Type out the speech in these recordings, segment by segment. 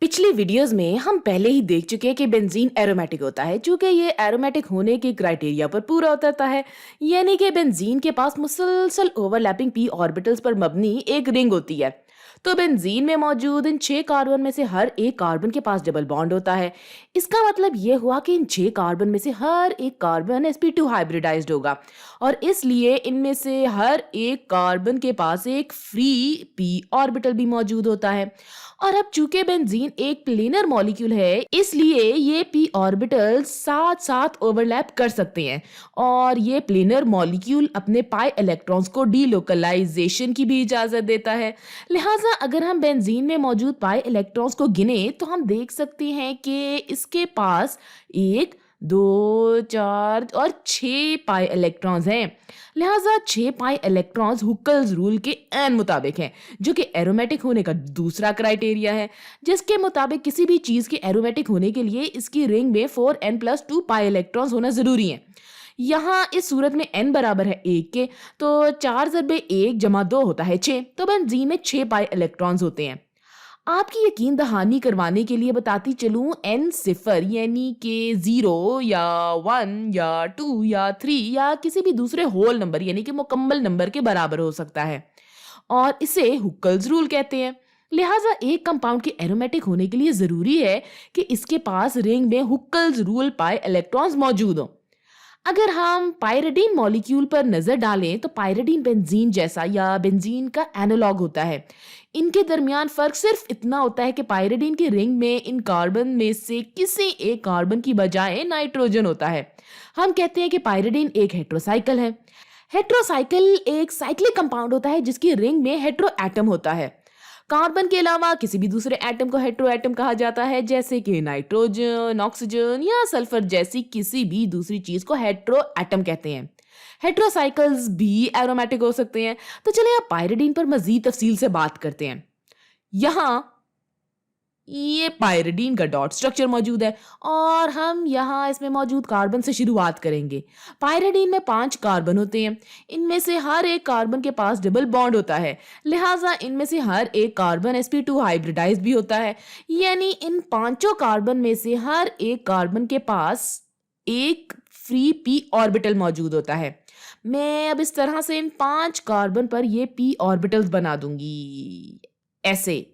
पिछली वीडियोस में हम पहले ही देख चुके हैं कि बेंजीन एरोमेटिक होता है। चूंकि ये एरोमेटिक होने के क्राइटेरिया पर पूरा उतरता है, यानी कि बेंजीन के पास मुसलसल ओवरलैपिंग पी ऑर्बिटल्स पर मबनी एक रिंग होती है। तो बेंजीन में मौजूद इन 6 कार्बन में से हर एक कार्बन के पास डबल बॉन्ड होता है। इसका मतलब ये हुआ कि इन 6 कार्बन में से हर एक कार्बन sp2 हाइब्रिडाइज्ड होगा और इसलिए इनमें से हर एक कार्बन के पास एक फ्री पी ऑर्बिटल भी मौजूद होता है। और अब चूंकि बेंजीन एक प्लेनर मॉलिक्यूल है, इसलिए ये पी ऑर्बिटल साथ साथ ओवरलैप कर सकते हैं और ये प्लेनर मॉलिक्यूल अपने पाई इलेक्ट्रॉन्स को डीलोकलाइजेशन की भी इजाजत देता है। लिहाजा अगर हम बेंजीन में मौजूद पाई इलेक्ट्रॉन्स को गिने तो हम देख सकते हैं कि इसके पास 1, 2, 4 और 6 पाई इलेक्ट्रॉन्स हैं। लिहाजा 6 पाई इलेक्ट्रॉन्स हुक्कल्स रूल के एन मुताबिक हैं, जो कि एरोमेटिक होने का दूसरा क्राइटेरिया है, जिसके मुताबिक किसी भी चीज के एरोमेटिक होने के लिए इसकी रिंग में 4n+2 पाई इलेक्ट्रॉन्स होना जरूरी है। यहाँ इस सूरत में n बराबर है 1 के, तो 4 ज़रबे 1 जमा 2 होता है 6, तो बेंजीन में 6 पाई इलेक्ट्रॉन्स होते हैं। आपकी यकीन दहानी करवाने के लिए बताती चलूं, n सिफर यानी कि 0 या 1 या 2 या 3 या किसी भी दूसरे होल नंबर यानी कि मुकम्मल नंबर के बराबर हो सकता है और इसे हुक्कल्स रूल कहते हैं। लिहाजा एक कंपाउंड के एरोमेटिक होने के लिए जरूरी है कि इसके पास रिंग में हुक्कल्स रूल पाई इलेक्ट्रॉन्स मौजूद हो। अगर हम पायरिडीन मॉलिक्यूल पर नजर डालें तो पायरिडीन बेंजीन जैसा या बेंजीन का एनालॉग होता है। इनके दरमियान फर्क सिर्फ इतना होता है कि पायरिडीन की रिंग में इन कार्बन में से किसी एक कार्बन की बजाय नाइट्रोजन होता है। हम कहते हैं कि पायरिडीन एक हेट्रोसाइकिल है। हेट्रोसाइकिल एक साइक्लिक कंपाउंड होता है जिसकी रिंग में हेट्रो एटम होता है। कार्बन के अलावा किसी भी दूसरे एटम को हेट्रो एटम कहा जाता है, जैसे कि नाइट्रोजन, ऑक्सीजन या सल्फर जैसी किसी भी दूसरी चीज को हेट्रो एटम कहते हैं। हेट्रोसाइकल्स भी एरोमेटिक हो सकते हैं। तो चलिए अब पायरिडीन पर मजीद तफसील से बात करते हैं। यहाँ ये पायरिडीन का डॉट स्ट्रक्चर मौजूद है और हम यहाँ इसमें मौजूद कार्बन से शुरुआत करेंगे। पायरिडीन में 5 कार्बन होते हैं। इनमें से हर एक कार्बन के पास डबल बॉन्ड होता है, लिहाजा इनमें से हर एक कार्बन sp2 हाइब्रिडाइज भी होता है, यानी इन पांचों कार्बन में से हर एक कार्बन के पास एक फ्री पी ऑर्बिटल मौजूद होता है। मैं अब इस तरह से इन 5 कार्बन पर ये पी ऑर्बिटल्स बना दूंगी ऐसे।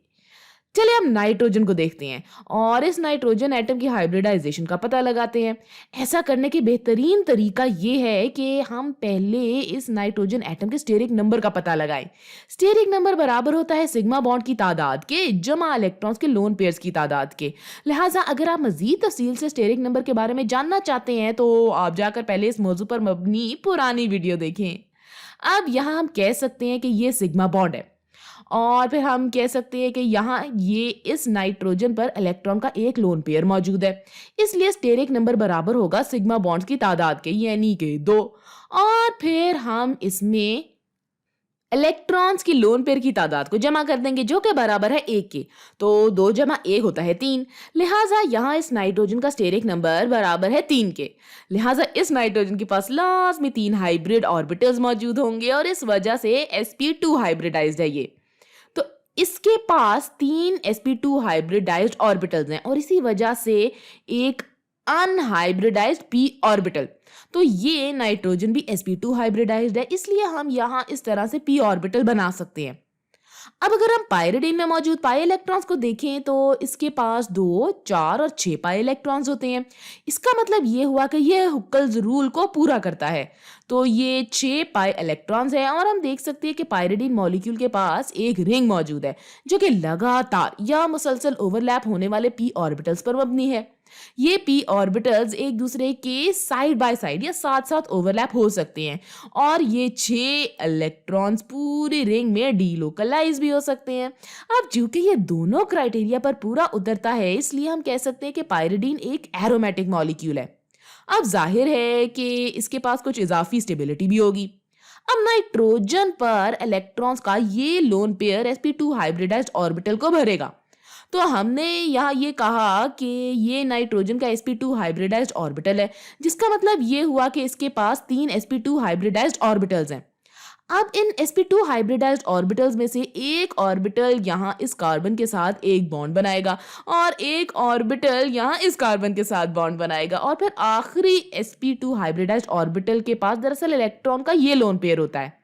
चलिए हम नाइट्रोजन को देखते हैं और इस नाइट्रोजन एटम की हाइब्रिडाइजेशन का पता लगाते हैं। ऐसा करने के बेहतरीन तरीका ये है कि हम पहले इस नाइट्रोजन एटम के स्टेरिक नंबर का पता लगाएं। स्टेरिक नंबर बराबर होता है सिग्मा बॉन्ड की तादाद के जमा इलेक्ट्रॉन्स के लोन पेयर्स की तादाद के। लिहाजा अगर आप मजीद तफसील से स्टेरिक नंबर के बारे में जानना चाहते हैं तो आप जाकर पहले इस मौजू पर मबनी पुरानी वीडियो देखें। अब यहाँ हम कह सकते हैं कि ये सिग्मा बॉन्ड है और फिर हम कह सकते हैं कि यहाँ ये इस नाइट्रोजन पर इलेक्ट्रॉन का एक लोन पेयर मौजूद है, इसलिए स्टेरिक नंबर बराबर होगा सिग्मा बॉन्ड्स की तादाद के यानी कि 2। और फिर हम इसमें इलेक्ट्रॉन्स की लोन पेयर की तादाद को जमा कर देंगे जो कि बराबर है 1 के, तो 2 जमा 1 होता है 3। लिहाजा यहाँ इस नाइट्रोजन का स्टेरिक नंबर बराबर है 3 के। लिहाजा इस नाइट्रोजन के पास लाजमी 3 हाइब्रिड ऑर्बिटल्स मौजूद होंगे और इस वजह से sp2 हाइब्रिडाइज्ड है ये। तो इसके पास 3 sp2 हाइब्रिडाइज्ड ऑर्बिटल्स हैं और इसी वजह से एक अनहाइब्रिडाइज्ड p ऑर्बिटल। तो ये नाइट्रोजन भी sp2 हाइब्रिडाइज्ड है, इसलिए हम यहां इस तरह से p ऑर्बिटल बना सकते हैं। अब अगर हम पायरिडीन में मौजूद पाई इलेक्ट्रॉन्स को देखें तो इसके पास 2, 4 और 6 पाई इलेक्ट्रॉन्स होते हैं। इसका मतलब ये हुआ कि यह हुक्कल्स रूल को पूरा करता है, तो ये 6 पाई इलेक्ट्रॉन्स हैं और हम देख सकते हैं कि पायरिडीन मॉलिक्यूल के पास एक रिंग मौजूद है जो कि लगातार या मुसलसल ओवरलैप होने वाले p ऑर्बिटल्स पर मबनी है। ये p ऑर्बिटल्स एक दूसरे के साइड बाय साइड या साथ साथ ओवरलैप हो सकते हैं और ये 6 इलेक्ट्रॉन्स पूरी रिंग में डीलोकलाइज भी हो सकते हैं। अब चूंकि ये दोनों क्राइटेरिया पर पूरा उतरता है, इसलिए हम कह सकते हैं कि पायरिडीन एक एरोमेटिक मॉलिक्यूल है। अब जाहिर है कि इसके पास कुछ इजाफी स्टेबिलिटी भी होगी। अब नाइट्रोजन पर इलेक्ट्रॉन्स का ये lone pair sp2 hybridised orbital को भरेगा। तो हमने यहाँ ये कहा कि ये नाइट्रोजन का sp2 हाइब्रिडाइज्ड ऑर्बिटल है, जिसका मतलब ये हुआ कि इसके पास 3 sp2 हाइब्रिडाइज्ड ऑर्बिटल्स हैं। अब इन sp2 हाइब्रिडाइज्ड ऑर्बिटल्स में से एक ऑर्बिटल यहाँ इस कार्बन के साथ एक बॉन्ड बनाएगा और एक ऑर्बिटल यहाँ इस कार्बन के साथ बॉन्ड बनाएगा और फिर आखिरी sp2 हाइब्रिडाइज्ड ऑर्बिटल के पास दरअसल इलेक्ट्रॉन का ये लोन पेयर होता है।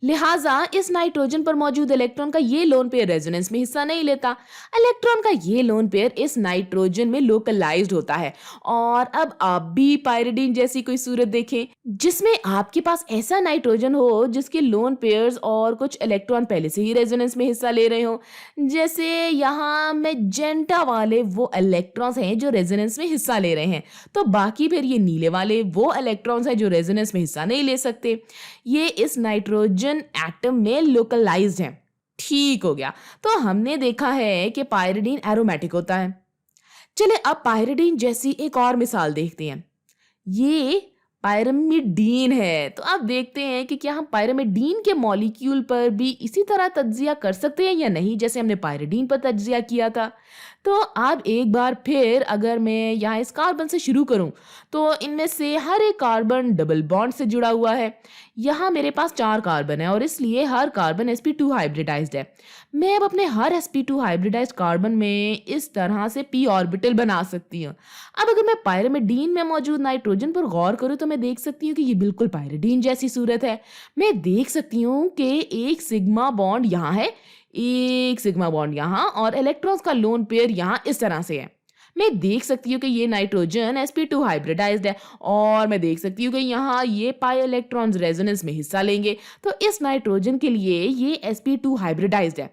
लिहाजा इस नाइट्रोजन पर मौजूद इलेक्ट्रॉन का ये लोन पेयर रेजोनेंस में हिस्सा नहीं लेता। इलेक्ट्रॉन का ये लोन पेयर इस नाइट्रोजन में लोकलाइज्ड होता है। और अब आप भी पाइरिडीन जैसी कोई सूरत देखें जिसमें आपके पास ऐसा नाइट्रोजन हो जिसके लोन पेयर्स और कुछ इलेक्ट्रॉन पहले से ही रेजोनेंस में हिस्सा ले रहे हो। जैसे यहाँ मैजेंटा वाले वो इलेक्ट्रॉन्स हैं जो रेजोनेंस में हिस्सा ले रहे हैं, तो बाकी फिर ये नीले वाले वो इलेक्ट्रॉन्स हैं जो रेजोनेंस में हिस्सा नहीं ले सकते। ये इस नाइट्रोजन एटम में लोकलाइज्ड हैं। ठीक हो गया, तो हमने देखा है कि पाइरिडीन एरोमेटिक होता है। चले अब पाइरिडीन जैसी एक और मिसाल देखते हैं। ये पायरिमिडीन है। तो अब देखते हैं कि क्या हम पायरिमिडीन के मॉलिक्यूल पर भी इसी तरह तज्जिया कर सकते हैं या नहीं, जैसे हमने पायरिडीन पर तज्जिया किया था। तो अब एक बार फिर अगर मैं यहाँ इस कार्बन से शुरू करूं तो इनमें से हर एक कार्बन डबल बॉन्ड से जुड़ा हुआ है। यहाँ मेरे पास 4 कार्बन है और इसलिए हर कार्बन sp2 हाइब्रिडाइज्ड है। मैं अब अपने हर sp2 हाइब्रिडाइज्ड कार्बन में इस तरह से p ऑर्बिटल बना सकती हूँ। अब अगर मैं पायरिमिडीन में मौजूद नाइट्रोजन पर गौर करूँ तो मैं देख सकती हूँ कि ये बिल्कुल पायरिडीन जैसी सूरत है। मैं देख सकती हूँ कि एक सिग्मा बॉन्ड यहाँ है, एक सिग्मा बॉन्ड यहाँ और इलेक्ट्रॉन्स का लोन पेयर यहाँ इस तरह से है। मैं देख सकती हूँ कि ये नाइट्रोजन sp2 हाइब्रिडाइज्ड है और मैं देख सकती हूँ कि यहाँ ये पाई इलेक्ट्रॉन्स रेजोनेंस में हिस्सा लेंगे। तो इस नाइट्रोजन के लिए ये sp2 हाइब्रिडाइज्ड है।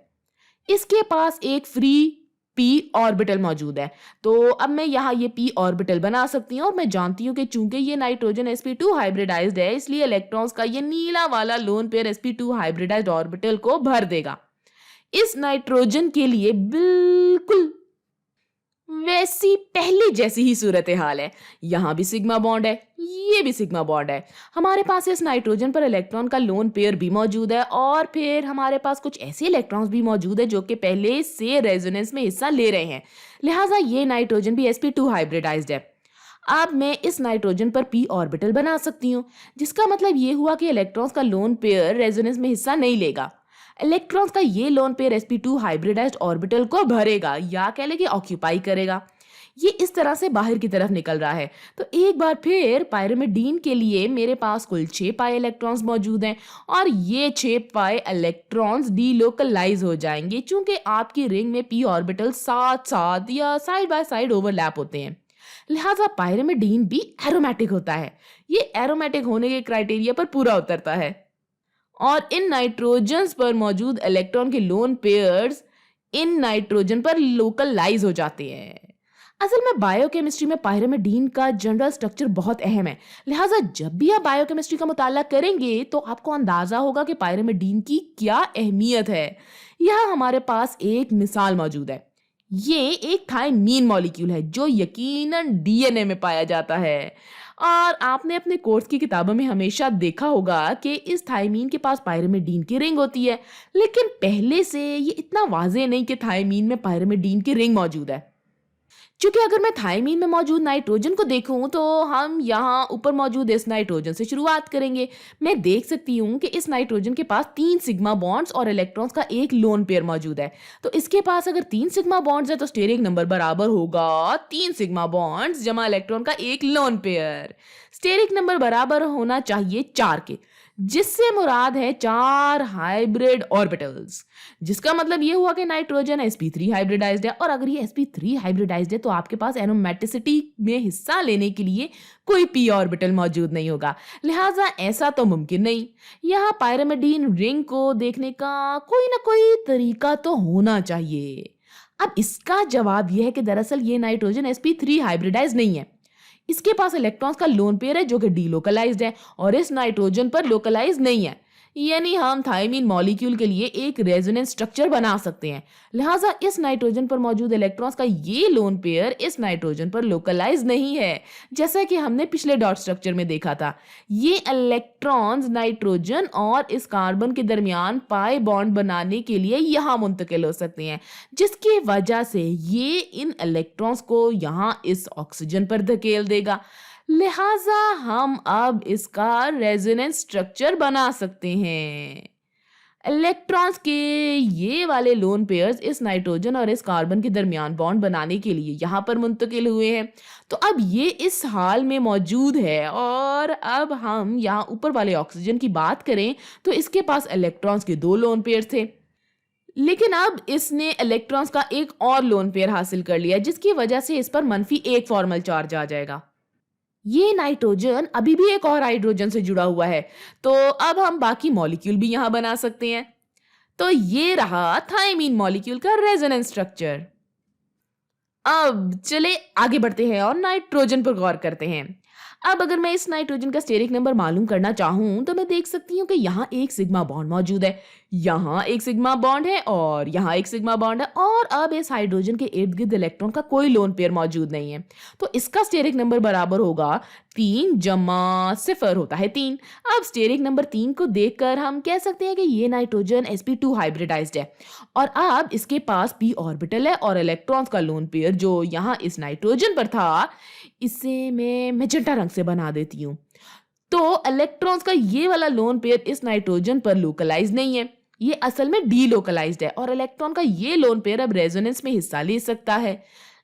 इसके पास एक फ्री p ऑर्बिटल मौजूद है। तो अब मैं यहाँ ये p ऑर्बिटल बना सकती हूँ और मैं जानती हूँ कि चूंकि ये नाइट्रोजन sp2 हाइब्रिडाइज्ड है इसलिए इलेक्ट्रॉन्स का ये नीला वाला lone pair sp2 hybridised orbital को भर देगा। इस नाइट्रोजन के लिए बिल्कुल वैसी पहली जैसी ही सूरत हाल है। यहाँ भी सिग्मा बॉन्ड है, ये भी सिग्मा बॉन्ड है। हमारे पास इस नाइट्रोजन पर इलेक्ट्रॉन का लोन पेयर भी मौजूद है और फिर हमारे पास कुछ ऐसे इलेक्ट्रॉन्स भी मौजूद है जो कि पहले से रेजोनेंस में हिस्सा ले रहे हैं। लिहाजा ये नाइट्रोजन भी sp2 हाइब्रिडाइज्ड है। अब मैं इस नाइट्रोजन पर p ऑर्बिटल बना सकती हूँ, जिसका मतलब ये हुआ कि इलेक्ट्रॉन्स का लोन पेयर रेजोनेंस में हिस्सा नहीं लेगा। इलेक्ट्रॉन्स का ये lone pair sp2 hybridised orbital को भरेगा या कह ले कि ऑक्यूपाई करेगा। ये इस तरह से बाहर की तरफ निकल रहा है। तो एक बार फिर पायरिमिडीन के लिए मेरे पास कुल 6 पाई इलेक्ट्रॉन्स मौजूद हैं और ये 6 पाई इलेक्ट्रॉन्स डीलोकलाइज हो जाएंगे चूंकि आपकी रिंग में p ऑर्बिटल साथ साथ या साइड बाय साइड ओवरलैप होते हैं। लिहाजा पायरिमिडीन भी एरोमेटिक होता है। ये एरोमेटिक होने के क्राइटेरिया पर पूरा उतरता है और इन नाइट्रोजन्स पर मौजूद इलेक्ट्रॉन के लोन पेयर्स इन नाइट्रोजन पर लोकलाइज हो जाते हैं। असल में बायोकेमिस्ट्री में पायरिमिडीन का जनरल स्ट्रक्चर बहुत अहम है। लिहाजा जब भी आप बायोकेमिस्ट्री का मुताला करेंगे तो आपको अंदाजा होगा कि पायरिमिडीन की क्या अहमियत है। यहाँ हमारे पास एक मिसाल मौजूद है। ये एक थायमीन मॉलिक्यूल है जो यकीनन डीएनए में पाया जाता है और आपने अपने कोर्स की किताबों में हमेशा देखा होगा कि इस थायमीन के पास पायरिमिडीन की रिंग होती है, लेकिन पहले से ये इतना वाज़ेह नहीं कि थायमीन में पायरिमिडीन की रिंग मौजूद है। क्योंकि अगर मैं थायमीन में मौजूद नाइट्रोजन को देखूं तो हम यहाँ ऊपर मौजूद इस नाइट्रोजन से शुरुआत करेंगे। मैं देख सकती हूँ कि इस नाइट्रोजन के पास 3 सिग्मा बॉन्ड्स और इलेक्ट्रॉन्स का एक लोन पेयर मौजूद है। तो इसके पास अगर 3 सिग्मा बॉन्ड्स है तो स्टेरिक नंबर बराबर होगा 3 सिग्मा बॉन्ड्स जमा इलेक्ट्रॉन का एक लोन पेयर। स्टेरिक नंबर बराबर होना चाहिए 4 के, जिससे मुराद है 4 हाइब्रिड ऑर्बिटल्स, जिसका मतलब ये हुआ कि नाइट्रोजन sp3 हाइब्रिडाइज्ड है और अगर ये sp3 हाइब्रिडाइज्ड है तो आपके पास एरोमेटिसिटी में हिस्सा लेने के लिए कोई p ऑर्बिटल मौजूद नहीं होगा। लिहाजा ऐसा तो मुमकिन नहीं। यहाँ पायरिमिडीन रिंग को देखने का कोई ना कोई तरीका तो होना चाहिए। अब इसका जवाब यह है कि दरअसल ये नाइट्रोजन sp3 हाइब्रिडाइज्ड नहीं है। इसके पास इलेक्ट्रॉन्स का लोन पेयर है जो कि डीलोकलाइज्ड है और इस नाइट्रोजन पर लोकलाइज नहीं है। यानी हम थायमीन मॉलिक्यूल के लिए एक रेजोनेंस स्ट्रक्चर बना सकते हैं। लिहाजा इस नाइट्रोजन पर मौजूद इलेक्ट्रॉन्स का ये लोन पेयर इस नाइट्रोजन पर लोकलाइज नहीं है, जैसा कि हमने पिछले डॉट स्ट्रक्चर में देखा था। ये इलेक्ट्रॉन्स नाइट्रोजन और इस कार्बन के दरमियान पाई बॉन्ड बनाने के लिए यहाँ मुंतकिल हो सकते हैं, जिसकी वजह से ये इन इलेक्ट्रॉन्स को यहाँ इस ऑक्सीजन पर धकेल देगा। लिहाजा हम अब इसका रेजोनेंस स्ट्रक्चर बना सकते हैं। इलेक्ट्रॉन्स के ये वाले लोन पेयर्स इस नाइट्रोजन और इस कार्बन के दरमियान बॉन्ड बनाने के लिए यहाँ पर मुंतकिल हुए हैं। तो अब ये इस हाल में मौजूद है और अब हम यहाँ ऊपर वाले ऑक्सीजन की बात करें तो इसके पास इलेक्ट्रॉन्स के दो लोन पेयर थे, लेकिन अब इसने इलेक्ट्रॉन्स का एक और लोन पेयर हासिल कर लिया जिसकी वजह से इस पर मनफी एक फॉर्मल चार्ज आ जाएगा। ये नाइट्रोजन अभी भी एक और हाइड्रोजन से जुड़ा हुआ है, तो अब हम बाकी मॉलिक्यूल भी यहां बना सकते हैं। तो ये रहा थायमीन मॉलिक्यूल का रेजोनेंस स्ट्रक्चर। अब चले आगे बढ़ते हैं और नाइट्रोजन पर गौर करते हैं। अब अगर मैं इस नाइट्रोजन का स्टेरिक नंबर मालूम करना चाहूं तो मैं देख सकती हूँ कि यहाँ एक सिग्मा बॉन्ड मौजूद है, यहाँ एक सिग्मा बॉन्ड है और यहाँ एक सिग्मा बॉन्ड है, और अब इस हाइड्रोजन के इर्द गिर्द इलेक्ट्रॉन का कोई लोन पेयर मौजूद नहीं है। तो इसका स्टेरिक नंबर बराबर होगा 3 जमा 0 होता है 3। अब स्टेरिक नंबर 3 को देखकर हम कह सकते हैं कि ये नाइट्रोजन sp2 हाइब्रिडाइज्ड है और अब इसके पास p ऑर्बिटल है और इलेक्ट्रॉन्स का लोन पेयर जो यहाँ इस नाइट्रोजन पर था इसे मैं मैजेंटा रंग से बना देती हूँ। तो इलेक्ट्रॉन्स का ये वाला लोन पेयर इस नाइट्रोजन पर लोकलाइज नहीं है, ये असल में डी लोकलाइज्ड है और इलेक्ट्रॉन का ये लोन पेयर अब रेजोनेंस में हिस्सा ले सकता है।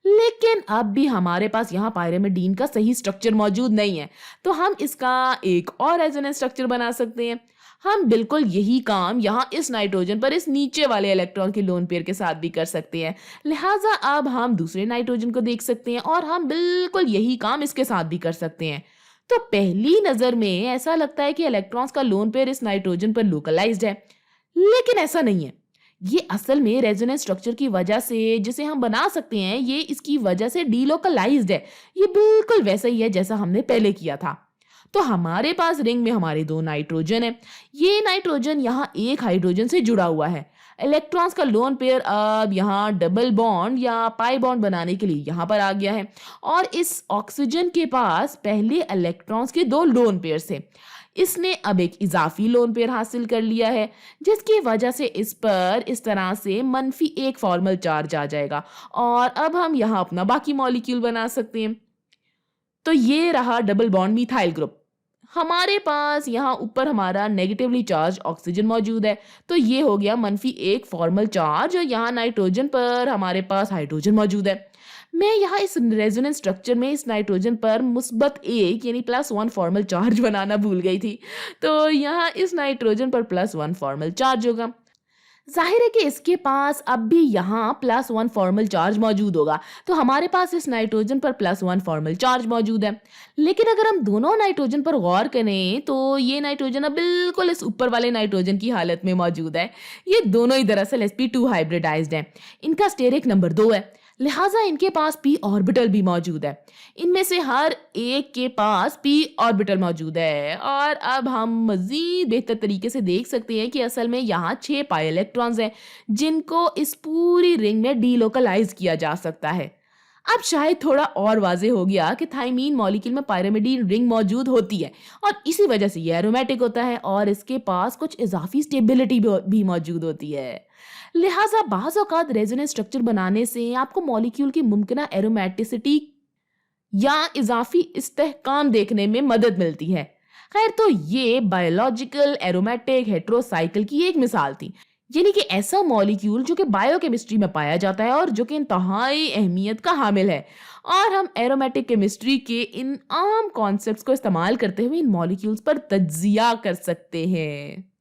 लेकिन अब भी हमारे पास यहाँ पायरिमिडीन का सही स्ट्रक्चर मौजूद नहीं है, तो हम इसका एक और रेजोनेंस स्ट्रक्चर बना सकते हैं। हम बिल्कुल यही काम यहाँ इस नाइट्रोजन पर इस नीचे वाले इलेक्ट्रॉन के लोन पेयर के साथ भी कर सकते हैं। लिहाजा अब हम दूसरे नाइट्रोजन को देख सकते हैं और हम बिल्कुल यही काम इसके साथ भी कर सकते हैं। तो पहली नजर में ऐसा लगता है कि इलेक्ट्रॉन्स का लोन पेयर इस नाइट्रोजन पर लोकलाइज्ड है, लेकिन ऐसा नहीं है। ये असल में रेजोनेंस स्ट्रक्चर की वजह से जिसे हम बना सकते हैं ये इसकी वजह से डीलोकलाइज्ड है। ये बिल्कुल वैसा ही है जैसा हमने पहले किया था। तो हमारे पास रिंग में हमारे दो नाइट्रोजन है, ये नाइट्रोजन यहाँ एक हाइड्रोजन से जुड़ा हुआ है। इलेक्ट्रॉन्स का लोन पेयर अब यहाँ डबल बॉन्ड या पाई बॉन्ड बनाने के लिए यहाँ पर आ गया है और इस ऑक्सीजन के पास पहले इलेक्ट्रॉन्स के दो लोन पेयर थे, इसने अब एक इजाफी लोन पेयर हासिल कर लिया है जिसकी वजह से इस पर इस तरह से मनफी एक फॉर्मल चार्ज आ जाएगा और अब हम यहाँ अपना बाकी मॉलिक्यूल बना सकते हैं। तो ये रहा डबल बॉन्ड मिथाइल ग्रुप। हमारे पास यहाँ ऊपर हमारा नेगेटिवली चार्ज ऑक्सीजन मौजूद है, तो ये हो गया मनफी एक फॉर्मल चार्ज और यहाँ नाइट्रोजन पर हमारे पास हाइड्रोजन मौजूद है। मैं यहाँ इस रेजोनेंस स्ट्रक्चर में इस नाइट्रोजन पर मुस्बत एक यानी +1 फॉर्मल चार्ज बनाना भूल गई थी, तो यहाँ इस नाइट्रोजन पर +1 फॉर्मल चार्ज होगा। जाहिर है कि इसके पास अब भी यहाँ +1 फॉर्मल चार्ज मौजूद होगा, तो हमारे पास इस नाइट्रोजन पर +1 फॉर्मल चार्ज मौजूद है। लेकिन अगर हम दोनों नाइट्रोजन पर गौर करें तो ये नाइट्रोजन अब बिल्कुल इस ऊपर वाले नाइट्रोजन की हालत में मौजूद है। ये दोनों ही दरअसल sp2 हाइब्रिडाइज्ड हैं। इनका स्टेरिक नंबर 2 है, लिहाजा इनके पास p ऑर्बिटल भी मौजूद है। इनमें से हर एक के पास p ऑर्बिटल मौजूद है और अब हम मजीद बेहतर तरीके से देख सकते हैं कि असल में यहाँ 6 पाई इलेक्ट्रॉन्स हैं जिनको इस पूरी रिंग में डीलोकलाइज किया जा सकता है। अब शायद थोड़ा और वाज़ेह हो गया कि थाइमीन मॉलिक्यूल में पायरिमिडीन रिंग मौजूद होती है और इसी वजह से ये एरोमेटिक होता है और इसके पास कुछ इजाफी स्टेबिलिटी भी मौजूद होती है। लिहाजा बाज़ औक़ात रेजोनेंस स्ट्रक्चर बनाने से आपको मॉलिक्यूल की मुमकिना एरोमेटिसिटी या इजाफी इस्तेहकाम देखने में मदद मिलती है। खैर, तो ये बायोलॉजिकल एरोमेटिक हेट्रोसाइकिल की एक मिसाल थी, यानी कि ऐसा मॉलिक्यूल जो कि बायोकेमिस्ट्री में पाया जाता है और जो कि इंतहाई अहमियत का हामिल है, और हम एरोमेटिक केमिस्ट्री के इन आम कॉन्सेप्ट्स को इस्तेमाल करते हुए इन मॉलिक्यूल्स पर तज्जिया कर सकते हैं।